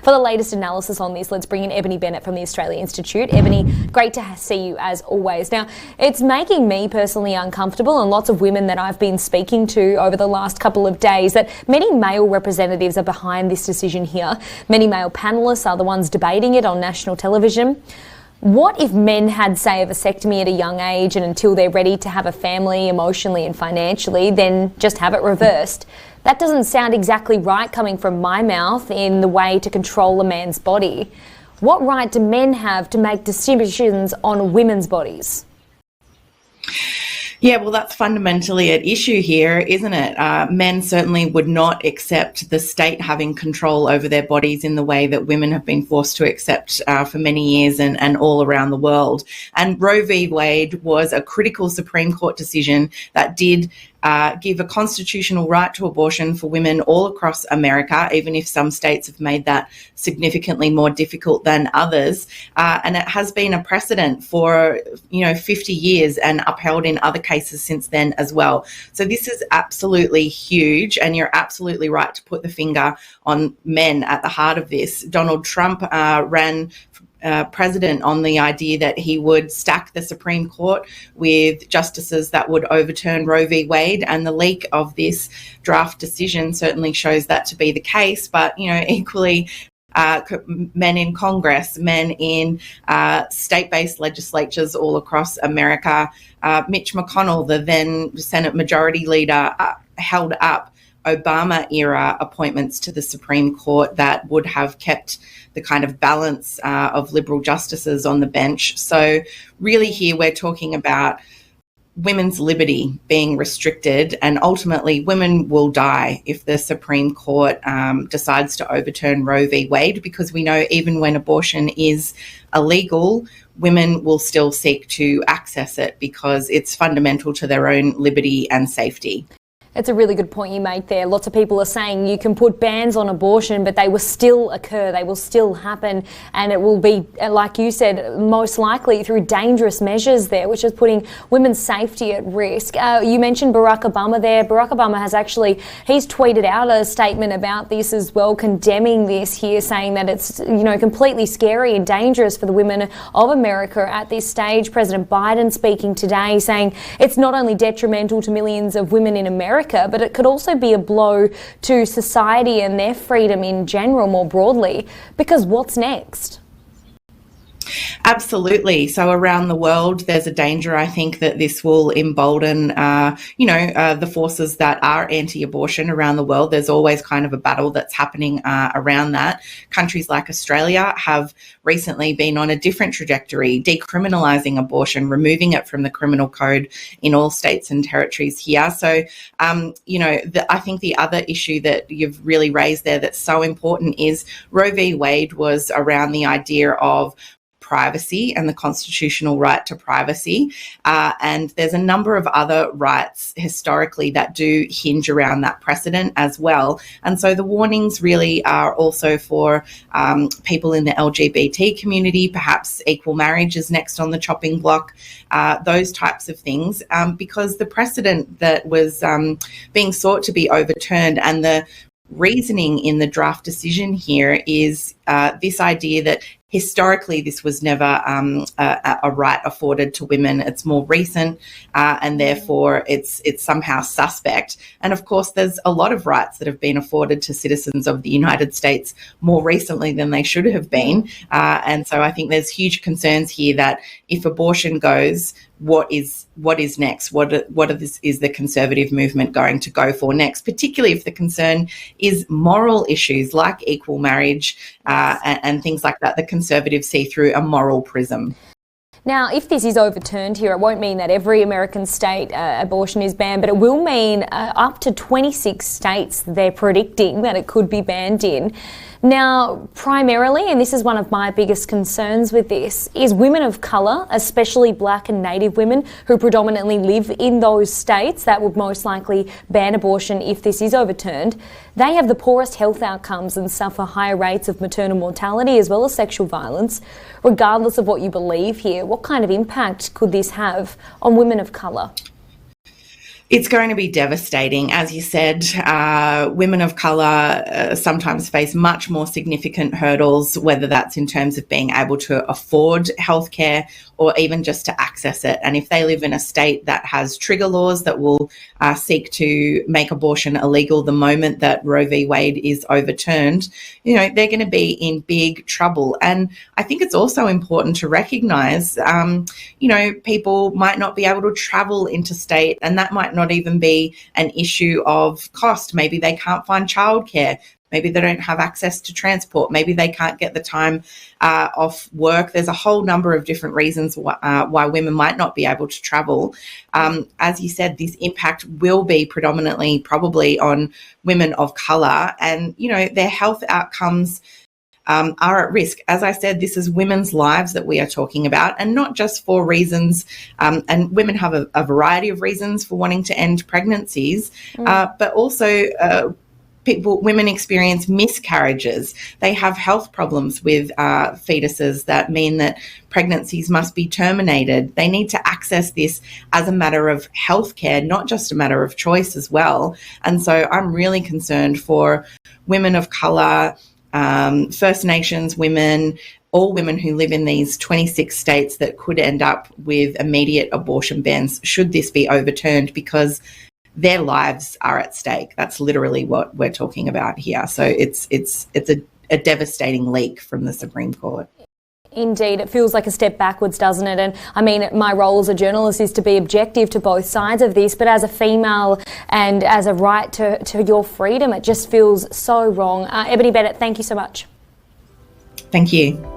for the latest analysis on this, let's bring in Ebony Bennett from the Australia Institute. Ebony, great to see you as always. Now, it's making me personally uncomfortable, and lots of women that I've been speaking to over the last couple of days, that many male representatives are behind this decision here. Many male panellists are the ones debating it on national television. What if men had, say, a vasectomy at a young age, and until they're ready to have a family emotionally and financially, then just have it reversed? That doesn't sound exactly right coming from my mouth in the way to control a man's body. What right do men have to make decisions on women's bodies? Yeah, well, that's fundamentally at issue here, isn't it? Men certainly would not accept the state having control over their bodies in the way that women have been forced to accept for many years and all around the world. And Roe v. Wade was a critical Supreme Court decision that did give a constitutional right to abortion for women all across America, even if some states have made that significantly more difficult than others. And it has been a precedent for, 50 years and upheld in other cases since then as well. So this is absolutely huge, and you're absolutely right to put the finger on men at the heart of this. Donald Trump ran president on the idea that he would stack the Supreme Court with justices that would overturn Roe v. Wade, and the leak of this draft decision certainly shows that to be the case. But, equally, men in Congress, men in state-based legislatures all across America, Mitch McConnell, the then Senate Majority Leader, held up Obama-era appointments to the Supreme Court that would have kept the kind of balance of liberal justices on the bench. So really here we're talking about women's liberty being restricted, and ultimately women will die if the Supreme Court decides to overturn Roe v. Wade, because we know even when abortion is illegal, women will still seek to access it because it's fundamental to their own liberty and safety. It's a really good point you make there. Lots of people are saying you can put bans on abortion, but they will still occur, they will still happen, and it will be, like you said, most likely through dangerous measures there, which is putting women's safety at risk. You mentioned Barack Obama there. Barack Obama has he's tweeted out a statement about this as well, condemning this here, saying that it's, completely scary and dangerous for the women of America at this stage. President Biden speaking today, saying it's not only detrimental to millions of women in America, but it could also be a blow to society and their freedom in general, more broadly, because what's next? Absolutely. So around the world, there's a danger, I think, that this will embolden, the forces that are anti-abortion around the world. There's always kind of a battle that's happening around that. Countries like Australia have recently been on a different trajectory, decriminalising abortion, removing it from the criminal code in all states and territories here. So, I think the other issue that you've really raised there that's so important is Roe v. Wade was around the idea of privacy and the constitutional right to privacy. And there's a number of other rights historically that do hinge around that precedent as well. And so the warnings really are also for people in the LGBT community. Perhaps equal marriage is next on the chopping block, those types of things, because the precedent that was being sought to be overturned, and the reasoning in the draft decision here is this idea that historically this was never a right afforded to women. It's more recent, and therefore it's somehow suspect. And of course, there's a lot of rights that have been afforded to citizens of the United States more recently than they should have been. And so I think there's huge concerns here that if abortion goes, what is next? What is the conservative movement going to go for next? Particularly if the concern is moral issues like equal marriage and things like that. The conservatives see through a moral prism. Now, if this is overturned here, it won't mean that every American state abortion is banned, but it will mean up to 26 states they're predicting that it could be banned in. Now, primarily, and this is one of my biggest concerns with this, is women of colour, especially Black and Native women who predominantly live in those states that would most likely ban abortion if this is overturned. They have the poorest health outcomes and suffer higher rates of maternal mortality as well as sexual violence. Regardless of what you believe here, what kind of impact could this have on women of colour? It's going to be devastating. As you said, women of colour sometimes face much more significant hurdles, whether that's in terms of being able to afford healthcare or even just to access it. And if they live in a state that has trigger laws that will seek to make abortion illegal the moment that Roe v. Wade is overturned, they're going to be in big trouble. And I think it's also important to recognise, people might not be able to travel interstate, and that might not even be an issue of cost. Maybe they can't find childcare. Maybe they don't have access to transport. Maybe they can't get the time off work. There's a whole number of different reasons why women might not be able to travel. As you said, this impact will be predominantly probably on women of colour, and, their health outcomes are at risk. As I said, this is women's lives that we are talking about, and not just for reasons, and women have a variety of reasons for wanting to end pregnancies, but also women experience miscarriages. They have health problems with fetuses that mean that pregnancies must be terminated. They need to access this as a matter of healthcare, not just a matter of choice as well. And so I'm really concerned for women of colour, First Nations women, all women who live in these 26 states that could end up with immediate abortion bans should this be overturned, because their lives are at stake. That's literally what we're talking about here. So it's a devastating leak from the Supreme Court. Indeed, it feels like a step backwards, doesn't it? And I mean, my role as a journalist is to be objective to both sides of this, but as a female and as a right to your freedom, it just feels so wrong. Ebony Bennett, thank you so much. Thank you.